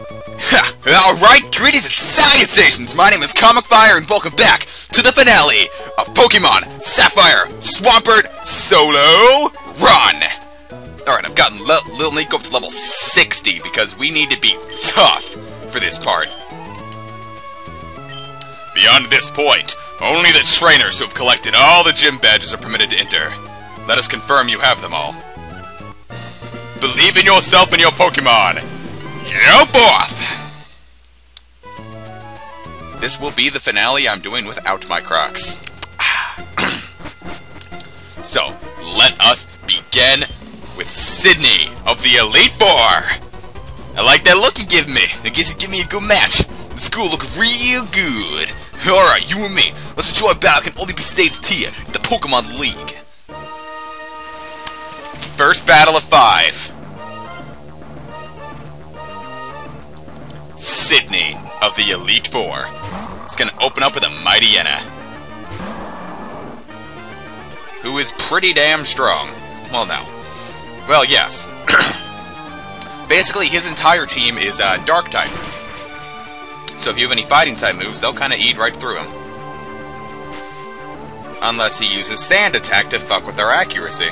Alright, greetings and salutations! My name is Fire, and welcome back to the finale of Pokemon Sapphire Swampert Solo Run! Alright, I've gotten Lil Nico up to level 60 because we need to be tough for this part. Beyond this point, only the trainers who have collected all the gym badges are permitted to enter. Let us confirm you have them all. Believe in yourself and your Pokemon! Go forth! This will be the finale I'm doing without Microx. So, let us begin with Sinnoh of the Elite Four! I like that look you give me. I guess you give me a good match. The school looks real good. Alright, you and me. Let's enjoy a battle that can only be staged here in the Pokemon League. First battle of 5. Sinnoh of the Elite Four. It's gonna open up with a Mighty Unova, who is pretty damn strong. Well, no. Well, yes. Basically, his entire team is Dark type. So if you have any Fighting type moves, they'll kind of eat right through him. Unless he uses Sand Attack to fuck with their accuracy.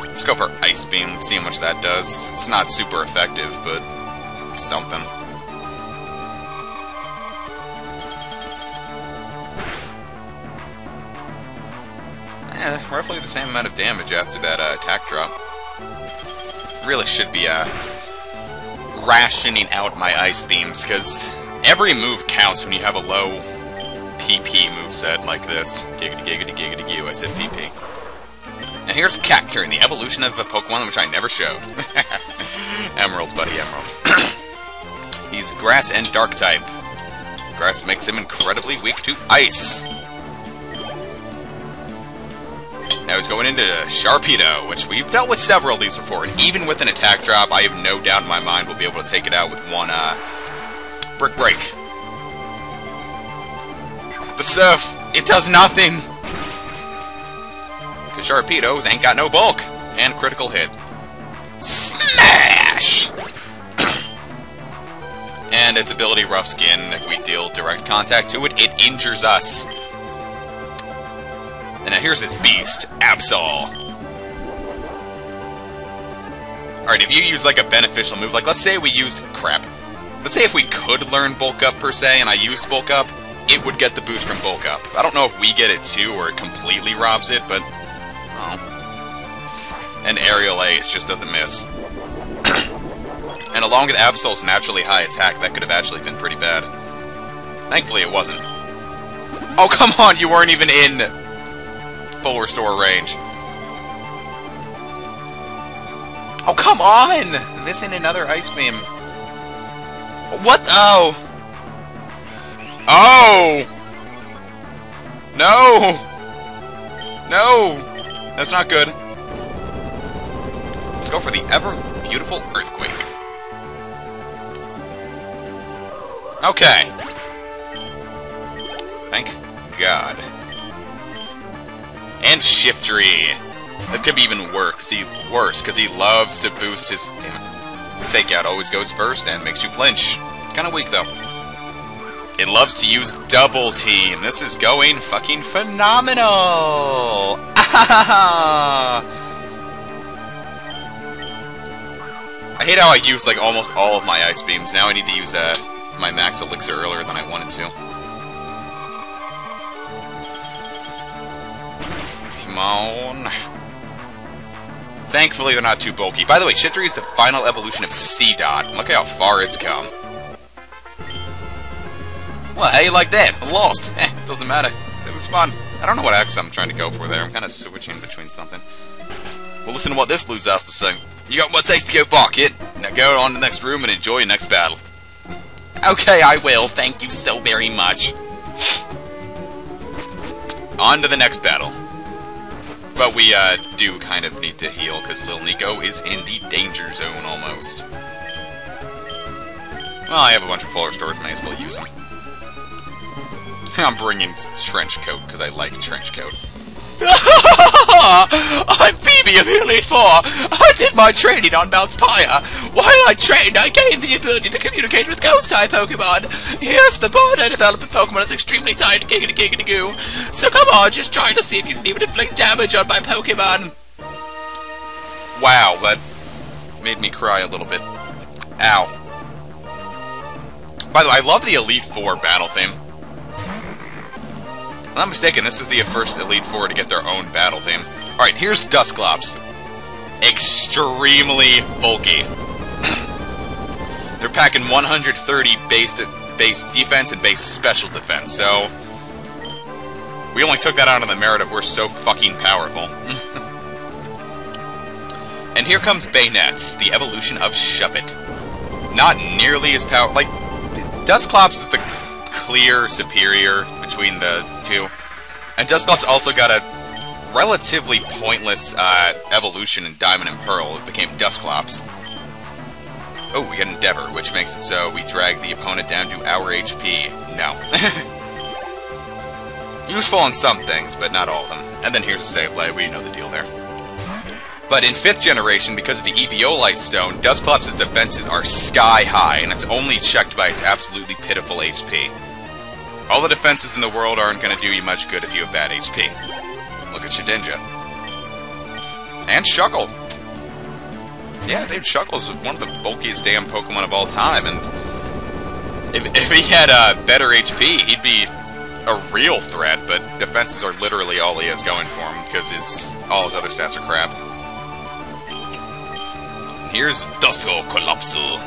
Let's go for Ice Beam and see how much that does. It's not super effective, but it's something. Roughly the same amount of damage after that attack drop. Really should be rationing out my Ice Beams, because every move counts when you have a low PP moveset like this. Giggity giggity giggity goo, I said PP. And here's Cacturne, the evolution of a Pokemon which I never showed. Emerald, buddy, Emerald. He's Grass and Dark type. Grass makes him incredibly weak to Ice. Now he's going into Sharpedo, which we've dealt with several of these before, and even with an attack drop, I have no doubt in my mind we'll be able to take it out with one, Brick Break. The Surf, it does nothing! Because Sharpedos ain't got no bulk, and critical hit. Smash! And its ability, Rough Skin, if we deal direct contact to it, it injures us. And now here's his beast, Absol. Alright, if you use like a beneficial move, like let's say we used... crap. Let's say if we could learn Bulk Up per se, and I used Bulk Up, it would get the boost from Bulk Up. I don't know if we get it too, or it completely robs it, but... oh. And Aerial Ace just doesn't miss. And along with Absol's naturally high attack, that could have actually been pretty bad. Thankfully it wasn't. Oh, come on, you weren't even in... full restore range. Oh, come on! Missing another Ice Beam. What? Oh! Oh! No! No! That's not good. Let's go for the ever-beautiful Earthquake. Okay. Thank God. And Shiftry. That could be even worse, because he loves to boost his... damn it. Fake Out always goes first and makes you flinch. Kind of weak, though. It loves to use Double Team. This is going fucking phenomenal! I hate how I use, like, almost all of my Ice Beams. Now I need to use my Max Elixir earlier than I wanted to. Come on. Thankfully, they're not too bulky. By the way, Shiftry is the final evolution of C-Dot. Look at how far it's come. Well, how you like that? I lost. Doesn't matter. It was fun. I don't know what accent I'm trying to go for there. I'm kind of switching between something. Well, listen to what this loser has to say. You got what it takes to go far, kid. Now go on to the next room and enjoy your next battle. Okay, I will. Thank you so very much. On to the next battle. But we do kind of need to heal, because Lil Nico is in the danger zone almost. Well, I have a bunch of full restores, may as well use them. I'm bringing Trench Coat, because I like Trench Coat. I'm Phoebe of the Elite Four. I did my training on Mount Spire. While I trained, I gained the ability to communicate with Ghost-type Pokemon. Yes, the bond I developed with Pokemon is extremely tight, giggity goo. So come on, just try to see if you can even inflict damage on my Pokemon. Wow, that made me cry a little bit. Ow. By the way, I love the Elite Four battle theme. If I'm not mistaken, this was the first Elite Four to get their own battle theme. Alright, here's Dusclops. Extremely bulky. They're packing 130 base defense and base special defense, so... we only took that out on the merit of we're so fucking powerful. And here comes Bayonets, the evolution of Shuppet. Not nearly as powerful. Like, Dusclops is the clear superior between the two. And Dusclops also got a relatively pointless evolution in Diamond and Pearl. It became Dusclops. Oh, we get Endeavor, which makes it so we drag the opponent down to our HP. No. Useful on some things, but not all of them. And then here's a save play. We know the deal there. But in 5th generation, because of the Eviolite Stone, Dusclops' defenses are sky high, and it's only checked by its absolutely pitiful HP. All the defenses in the world aren't going to do you much good if you have bad HP. Look at Shedinja. And Shuckle. Yeah, dude, Shuckle's one of the bulkiest damn Pokemon of all time, and if he had better HP, he'd be a real threat, but defenses are literally all he has going for him, because all his other stats are crap. Here's Dusko Collapso.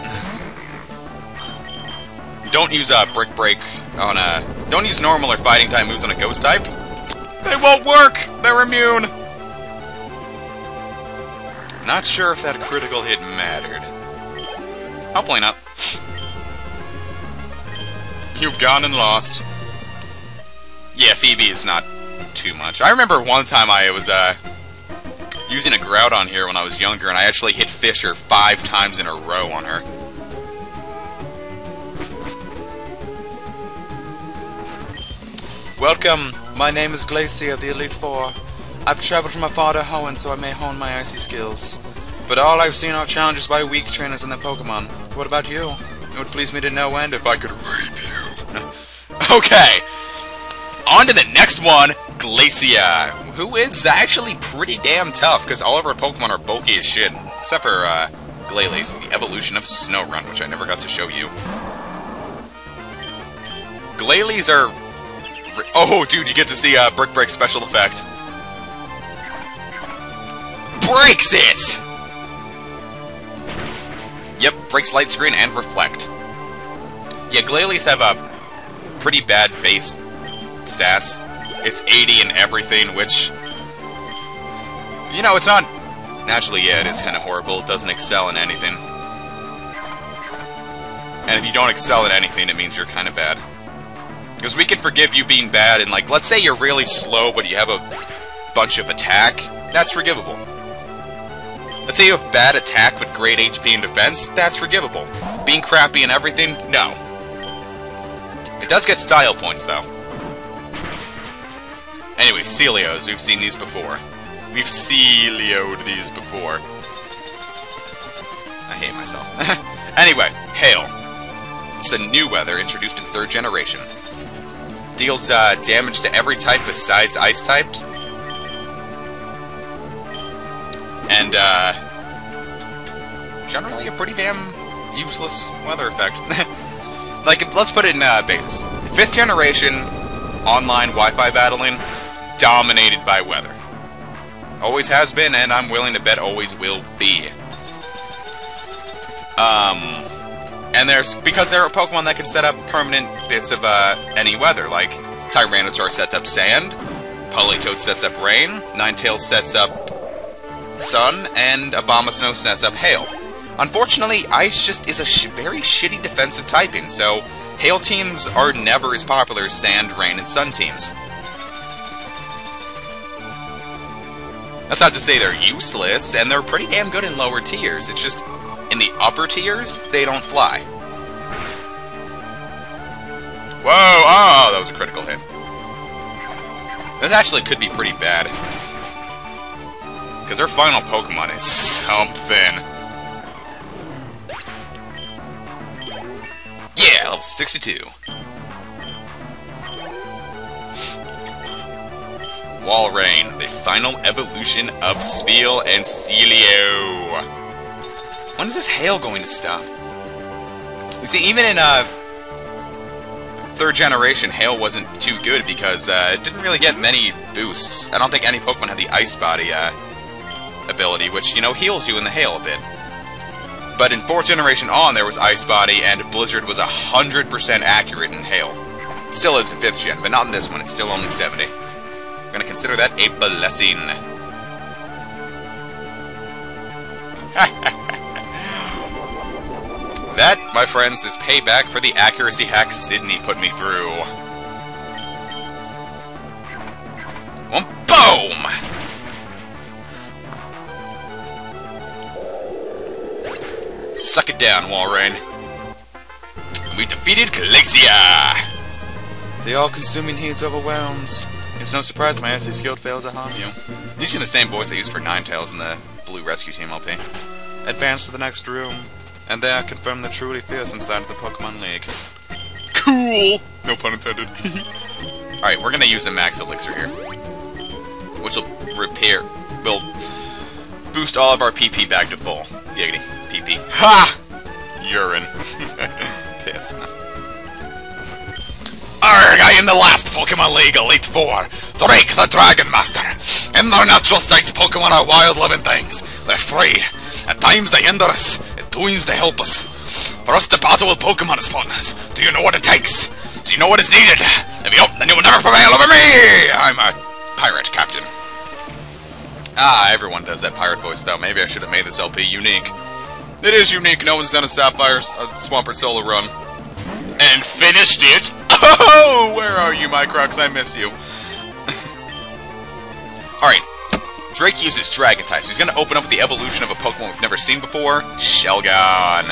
Don't use Brick Break on a... don't use normal or fighting type moves on a ghost type. They won't work! They're immune! Not sure if that critical hit mattered. Hopefully not. You've gone and lost. Yeah, Phoebe is not too much. I remember one time I was, using a Groudon here when I was younger, and I actually hit Fisher 5 times in a row on her. Welcome, my name is Glacier of the Elite Four. I've traveled from afar to Hoenn so I may hone my icy skills. But all I've seen are challenges by weak trainers and their Pokemon. What about you? It would please me to no end if I could rape you. Okay, on to the next one, Glacia, who is actually pretty damn tough, because all of our Pokemon are bulky as shit, except for Glalie, the evolution of Snorunt, which I never got to show you. Glalies are... oh, dude, you get to see a Brick Break special effect. Breaks it! Yep, breaks Light Screen and Reflect. Yeah, Glalies have a pretty bad base stats. It's 80 and everything, which... you know, it's not... naturally, yeah, it is kind of horrible. It doesn't excel in anything. And if you don't excel at anything, it means you're kind of bad. Because we can forgive you being bad, and, like, let's say you're really slow, but you have a bunch of attack. That's forgivable. Let's say you have bad attack, but great HP and defense. That's forgivable. Being crappy and everything? No. It does get style points, though. Anyway, Celios. We've seen these before. We've Celio'd these before. I hate myself. Anyway, Hail. It's a new weather introduced in 3rd generation. Deals damage to every type besides Ice types. And, generally a pretty damn useless weather effect. Like, let's put it in basis. 5th generation online Wi-Fi battling, dominated by weather. Always has been, and I'm willing to bet always will be. And because there are Pokemon that can set up permanent bits of any weather, like Tyranitar sets up sand, Politoed sets up rain, Ninetales sets up sun, and Abomasnow sets up hail. Unfortunately, Ice just is a very shitty defensive typing, so Hail teams are never as popular as Sand, Rain, and Sun teams. That's not to say they're useless, and they're pretty damn good in lower tiers. It's just, in the upper tiers, they don't fly. Whoa! Oh, that was a critical hit. This actually could be pretty bad. Because their final Pokemon is something. Yeah, level 62. Walrein, the final evolution of Spheal and Celio. When is this hail going to stop? You see, even in 3rd generation, hail wasn't too good because it didn't really get many boosts. I don't think any Pokemon had the Ice Body ability, which, you know, heals you in the hail a bit. But in 4th generation on, there was Ice Body, and Blizzard was 100% accurate in hail. It still is in 5th gen, but not in this one. It's still only 70. We're gonna consider that a blessing. That, my friends, is payback for the accuracy hack Sydney put me through. Well, boom! Suck it down, Walrein. We defeated Glacia! The all-consuming heat overwhelms. It's no surprise my essay skill failed to harm you. Using the same voice I used for Ninetales in the Blue Rescue Team LP. Advance to the next room, and there confirm the truly fearsome side of the Pokemon League. Cool! No pun intended. Alright, we're gonna use a Max Elixir here. Which will will boost all of our PP back to full. Giggity. PP. Ha! Urine. Piss. Arrgh, I am the last Pokemon League Elite Four, Drake the Dragon Master. In their natural states, Pokemon are wild living things. They're free. At times they hinder us, at times they help us. For us to battle with Pokemon as partners, do you know what it takes? Do you know what is needed? If you don't, then you will never prevail over me! I'm a pirate captain. Ah, everyone does that pirate voice though. Maybe I should have made this LP unique. It is unique, no one's done a Sapphire, Swampert solo run. And finished it? Oh, where are you, Microx? I miss you. Alright. Drake uses Dragon types. He's going to open up with the evolution of a Pokemon we've never seen before, Shelgon.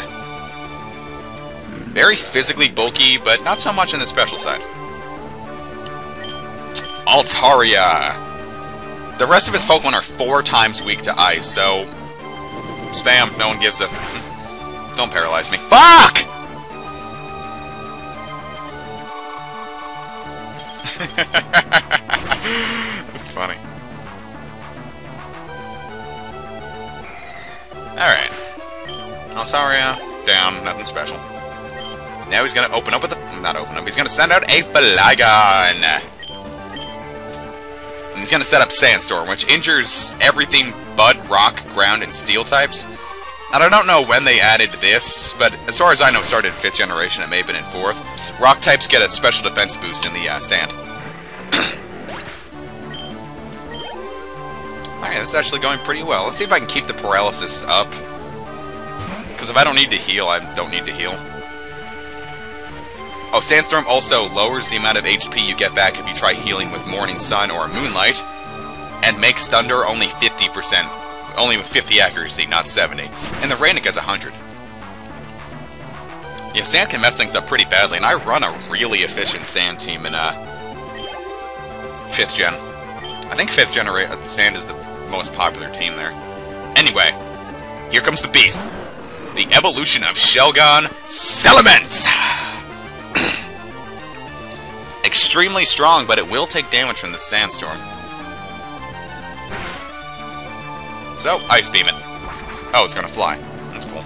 Very physically bulky, but not so much on the special side. Altaria. The rest of his Pokemon are 4 times weak to Ice, so... Spam. No one gives a... Don't paralyze me. Fuck! That's funny. Alright. Altaria, down, nothing special. Now he's gonna open up with a... Not open up, he's gonna send out a Flygon! And he's gonna set up Sandstorm, which injures everything but Rock, Ground, and Steel types. And I don't know when they added this, but as far as I know, it started in 5th generation, it may have been in 4th. Rock types get a special defense boost in the sand. Alright, that's actually going pretty well. Let's see if I can keep the paralysis up. Because if I don't need to heal, I don't need to heal. Oh, Sandstorm also lowers the amount of HP you get back if you try healing with Morning Sun or Moonlight. And makes Thunder only 50%. Only with 50 accuracy, not 70. And the rain, it gets 100. Yeah, Sand can mess things up pretty badly, and I run a really efficient Sand team in 5th gen. I think 5th gen Sand is the most popular team there. Anyway, here comes the beast. The evolution of Shelgon Salamence! Extremely strong, but it will take damage from the Sandstorm. So, Ice Beam it. Oh, it's gonna fly. That's cool.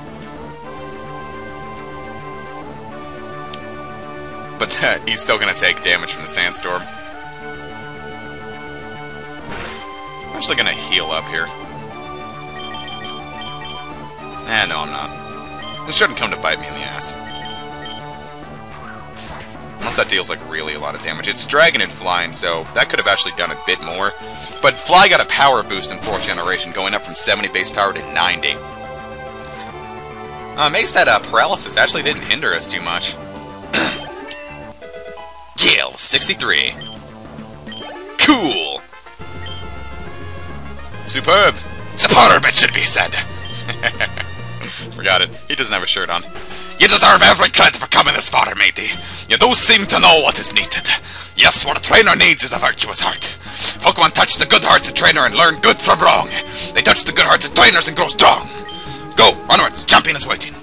But he's still gonna take damage from the Sandstorm. I'm actually gonna heal up here. No, I'm not. This shouldn't come to bite me in the ass. Unless that deals, like, really a lot of damage. It's Dragon and Flying, so that could have actually done a bit more. But Fly got a power boost in 4th generation, going up from 70 base power to 90. Makes that paralysis actually didn't hinder us too much. Kill 63. Cool. Superb. Superb, it should be said. Forgot it. He doesn't have a shirt on. You deserve every credit for coming this far, matey. You do seem to know what is needed. Yes, what a trainer needs is a virtuous heart. Pokemon touch the good hearts of trainer and learn good from wrong. They touch the good hearts of trainers and grow strong. Go, onwards, champion is waiting.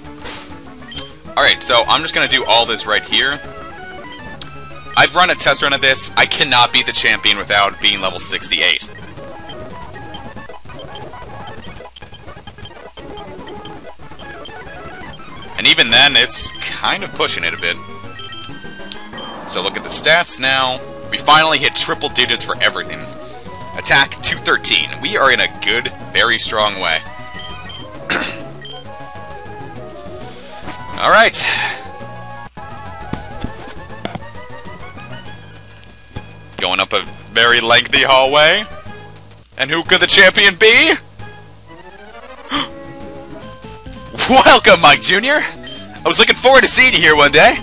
Alright, so I'm just gonna do all this right here. I've run a test run of this. I cannot beat the champion without being level 68. And even then, it's kind of pushing it a bit. So look at the stats now. We finally hit triple digits for everything. Attack 213. We are in a good, very strong way. Alright. Going up a very lengthy hallway. And who could the champion be? Welcome, Mike Jr. I was looking forward to seeing you here one day.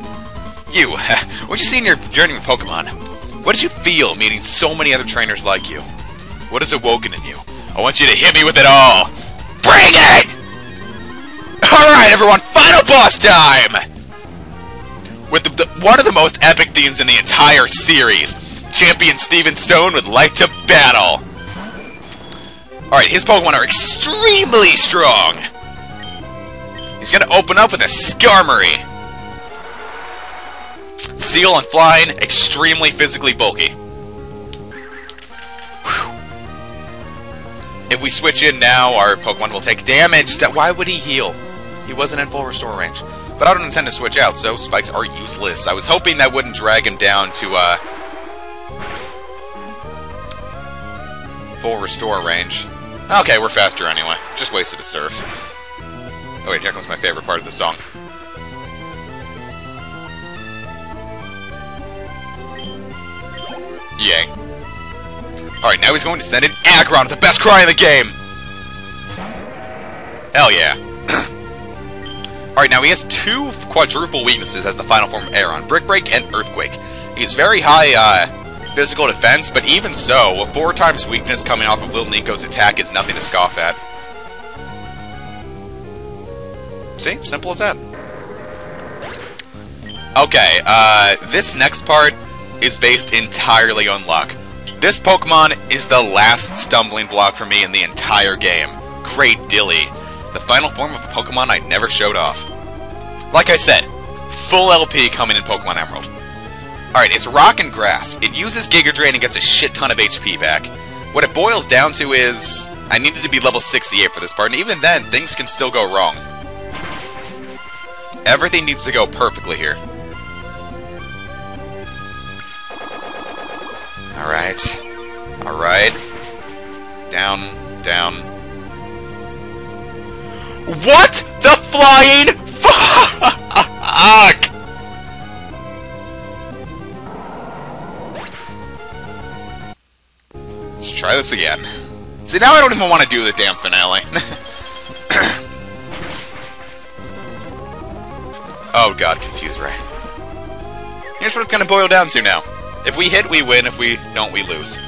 You, what'd you see in your journey with Pokemon? What did you feel meeting so many other trainers like you? What has awoken in you? I want you to hit me with it all. Bring it! Alright, everyone, final boss time! With one of the most epic themes in the entire series. Champion Steven Stone with Light to Battle. Alright, his Pokemon are extremely strong. He's gonna open up with a Skarmory. Seal and Flying, extremely physically bulky. Whew. If we switch in now, our Pokemon will take damage. Why would he heal? He wasn't in full restore range. But I don't intend to switch out, so spikes are useless. I was hoping that wouldn't drag him down to, full restore range. Okay, we're faster anyway. Just wasted a Surf. Oh wait, here comes my favorite part of the song. Yay. Alright, now he's going to send in Aggron, the best cry in the game! Hell yeah. Alright, now he has two quadruple weaknesses as the final form of Aeron, Brick Break and Earthquake. He's very high, physical defense, but even so, a 4 times weakness coming off of Lil Nico's attack is nothing to scoff at. See? Simple as that. Okay, this next part is based entirely on luck. This Pokemon is the last stumbling block for me in the entire game. Great Dilly. The final form of a Pokemon I never showed off. Like I said, full LP coming in Pokemon Emerald. Alright, it's Rock and Grass. It uses Giga Drain and gets a shit ton of HP back. What it boils down to is, I needed to be level 68 for this part, and even then, things can still go wrong. Everything needs to go perfectly here. Alright. Alright. Down, down. What the flying fuck? Let's try this again. See, now I don't even want to do the damn finale. Oh god, confused Ray. Here's what it's gonna boil down to now. If we hit, we win. If we don't, we lose.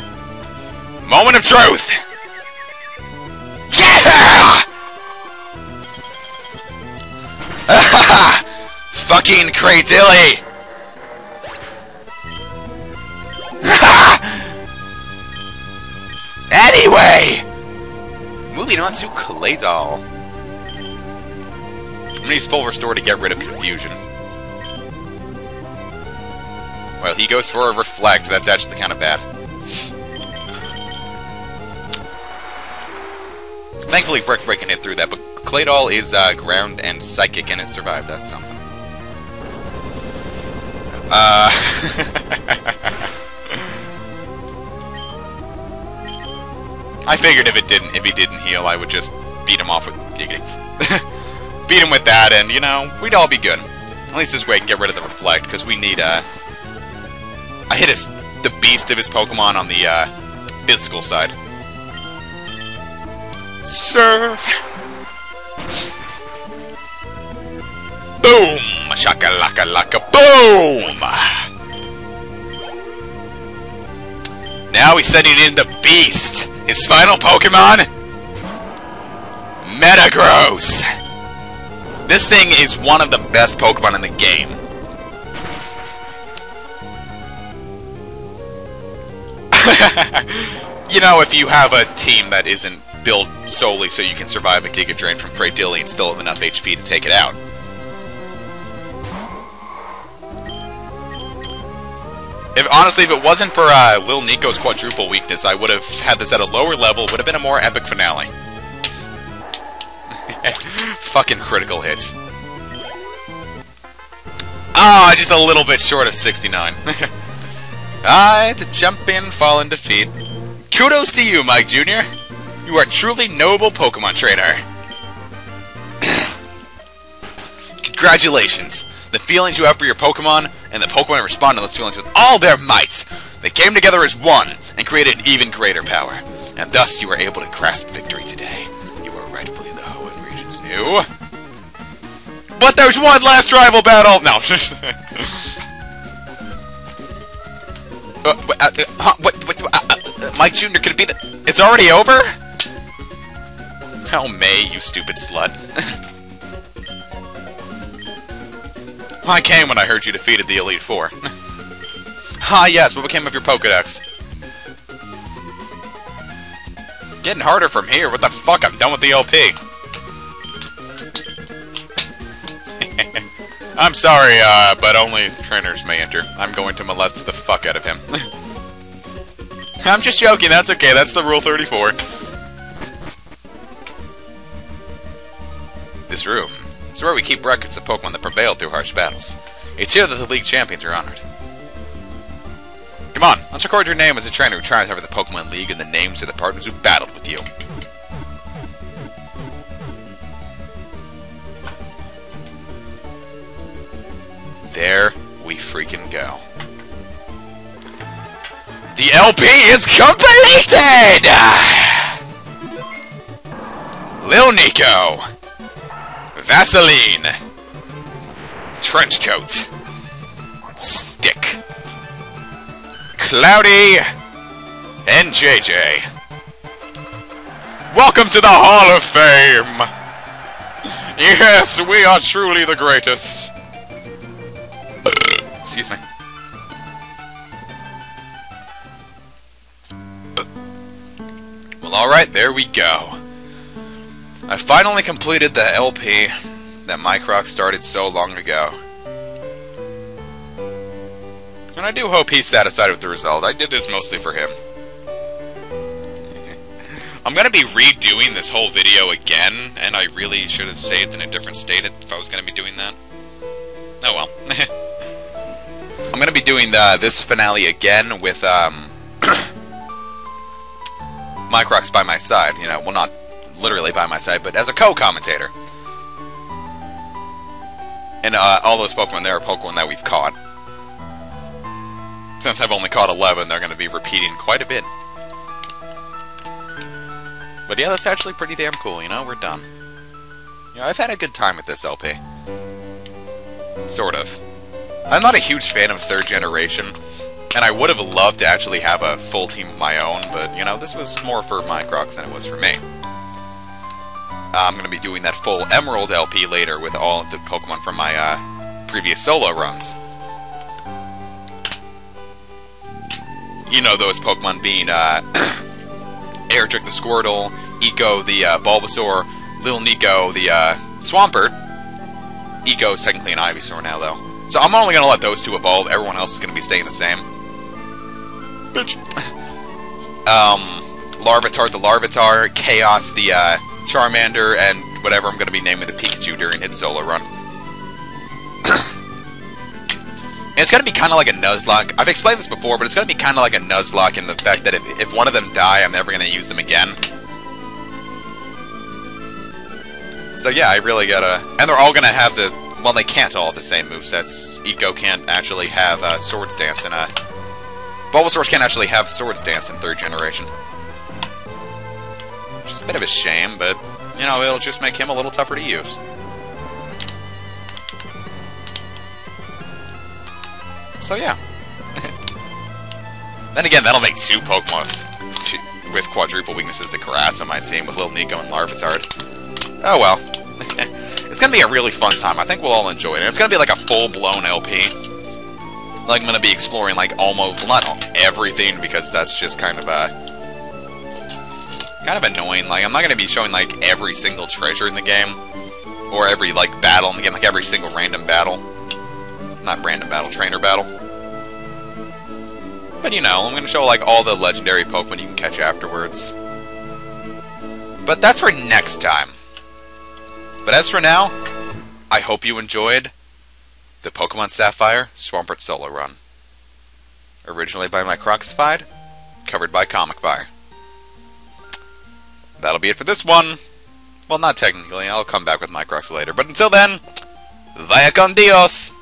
Moment of truth! Yeah! Fucking Cradilly! Anyway! Moving on to Claydol. I'm gonna use full restore to get rid of confusion. Well, he goes for a reflect. That's actually kind of bad. Thankfully, Brick Break can hit through that, but Claydol is ground and psychic, and it survived. That's something. I figured if he didn't heal, I would just beat him off with Giggity. Beat him with that, and, you know, we'd all be good. At least this way I can get rid of the reflect, because we need, I hit the beast of his Pokemon on the, physical side. Surf! Boom! Shaka-laka-laka, boom! Now he's sending in the beast! His final Pokemon? Metagross! This thing is one of the best Pokemon in the game. You know, if you have a team that isn't built solely so you can survive a Giga Drain from Praedilli and still have enough HP to take it out. Honestly, if it wasn't for Lil Nico's quadruple weakness, I would have had this at a lower level, would have been a more epic finale. Fucking critical hits. Ah, just a little bit short of 69. I had to jump in, fall in defeat. Kudos to you, Mike Jr. You are a truly noble Pokemon trainer. Congratulations. The feelings you have for your Pokemon, and the Pokemon respond to those feelings with all their might. They came together as one, and created an even greater power. And thus you were able to grasp victory today. You are rightfully the Hoenn region's new. But there's one last rival battle! No. Mike Jr., could it be that it's already over? Oh, May, you stupid slut. I came when I heard you defeated the Elite Four. Ah, yes, what became of your Pokedex? Getting harder from here. What the fuck? I'm done with the LP. I'm sorry, but only trainers may enter. I'm going to molest the fuck out of him. I'm just joking, that's okay, that's the Rule 34. This room is where we keep records of Pokemon that prevailed through harsh battles. It's here that the League Champions are honored. Come on, let's record your name as a trainer who triumphed over the Pokemon League and the names of the partners who battled with you. There we freaking go. The LP is completed! Lil Nico. Vaseline. Trenchcoat. Stick. Cloudy. And JJ. Welcome to the Hall of Fame! Yes, we are truly the greatest. Excuse me. Well, alright, there we go. I finally completed the LP that Microx started so long ago. And I do hope he's satisfied with the result. I did this mostly for him. I'm gonna be redoing this whole video again, and I really should have saved in a different state if I was gonna be doing that. Oh well. I'm gonna be doing this finale again with Microx by my side. You know, well, not literally by my side, but as a co-commentator. And all those Pokemon there are Pokemon that we've caught. Since I've only caught 11, they're going to be repeating quite a bit. But yeah, that's actually pretty damn cool, you know? We're done. You know, I've had a good time with this LP. Sort of. I'm not a huge fan of 3rd generation, and I would have loved to actually have a full team of my own, but, you know, this was more for Microx than it was for me. I'm going to be doing that full Emerald LP later with all of the Pokemon from my previous solo runs. You know those Pokemon being Airtrick the Squirtle, Eco the Bulbasaur, Lil Nico the Swampert. Eco's technically an Ivysaur now, though. So I'm only going to let those two evolve. Everyone else is going to be staying the same. Bitch. Larvitar the Larvitar, Chaos the Charmander, and whatever I'm going to be naming the Pikachu during its solo run. And it's going to be kind of like a Nuzlocke. I've explained this before, but it's going to be kind of like a Nuzlocke in the fact that if one of them die, I'm never going to use them again. So yeah, I really gotta... And they're all going to have the... Well, they can't all have the same movesets. Eco can't actually have Swords Dance, and Bulbasaur can't actually have Swords Dance in 3rd generation. Which is a bit of a shame, but, you know, it'll just make him a little tougher to use. So yeah. Then again, that'll make 2 Pokemon with quadruple weaknesses to Caress on my team with Lil Nico and Larvitar. Oh well. It's gonna be a really fun time. I think we'll all enjoy it. And it's gonna be like a full-blown LP. Like, I'm gonna be exploring, like, almost, well, not everything, because that's just kind of, annoying. Like, I'm not gonna be showing, like, every single treasure in the game, or every, like, battle in the game, like, every single random battle. Not random battle, trainer battle. But, you know, I'm gonna show, like, all the legendary Pokemon you can catch afterwards. But that's for next time. But as for now, I hope you enjoyed the Pokemon Sapphire Swampert Solo Run. Originally by Microx, covered by Comicfire. That'll be it for this one. Well, not technically, I'll come back with Microx later. But until then, vaya con Dios!